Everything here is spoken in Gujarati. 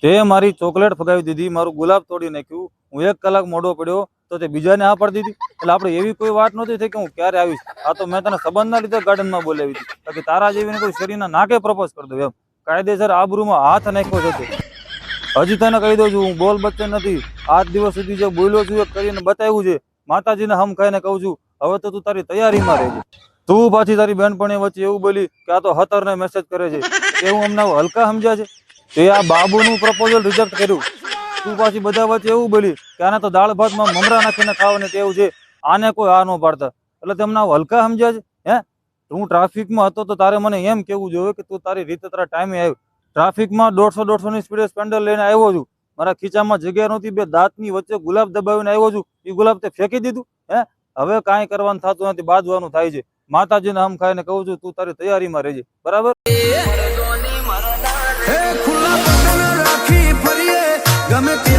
તે મારી ચોકલેટ ફગાવી દીધી, મારું ગુલાબ તોડી નાખ્યું, હું 1 કલાક મોડો પડ્યો તો તે બીજાને હા પાડી દીધી. એટલે આપણે એવી કોઈ વાત નહોતી થઈ કે હું ક્યારે આવીશ. આ તો મેં તને સંબંધના લીધે ગાર્ડનમાં બોલાવી હતી, બાકી તારા જેવીને કોઈ શરીરના નાકે પ્રપોઝ કરી દઉં એમ. કાયદેસર આબરૂમાં હાથ નાખ્યો છે તે. હજી તને કહી દઉં છું, હું બોલ બચ્ચન નથી. 8 દિવસ સુધી જે બોલ્યો છું એ કરીને બતાવ્યું છે. માતાજીને હમ ખાઈને કહું છું, હવે તો તું તારી તૈયારીમાં રહેજે. તું પાછી તારી બેનપણી વચ્ચે એવું બોલી કે આ તો હતરને મેસેજ કરે છે, એવું અમને હલકા સમજ્યા છે. તે આ બાબુનું પ્રપોઝલ રિજેક્ટ કર્યું. તું પાછી બધા વચ્ચે એવું બોલી કે આને તો દાળ ભાતમાં મમરા નાખીને ખાવાની ટેવ છે, આને કોઈ આ ન પાડતા. એટલે તેમને હલકા સમજ્યા છે. હે, હું ટ્રાફિકમાં હતો તો તારે મને એમ કેવું જોઈએ કે તું તારી રીતે તારા ટાઈમે આવ્યો. ટ્રાફિકમાં 150 ની સ્પીડે સ્પેન્ડર લઈને આવ્યો છું, મારા ખીચામાં જગ્યા નહોતી, 2 દાંતની વચ્ચે ગુલાબ દબાવીને આવ્યો છું, એ ગુલાબ તે ફેંકી દીધું. હે, હવે કાંઈ કરવાનું થતું નથી, બાજવાનું થાય છે. માતાજીને હમ ખાઈને કહું છું, તું તારી તૈયારીમાં રહેજે, બરાબર. ખુલ્લા પગને રાખી ફરીએ ગમે તે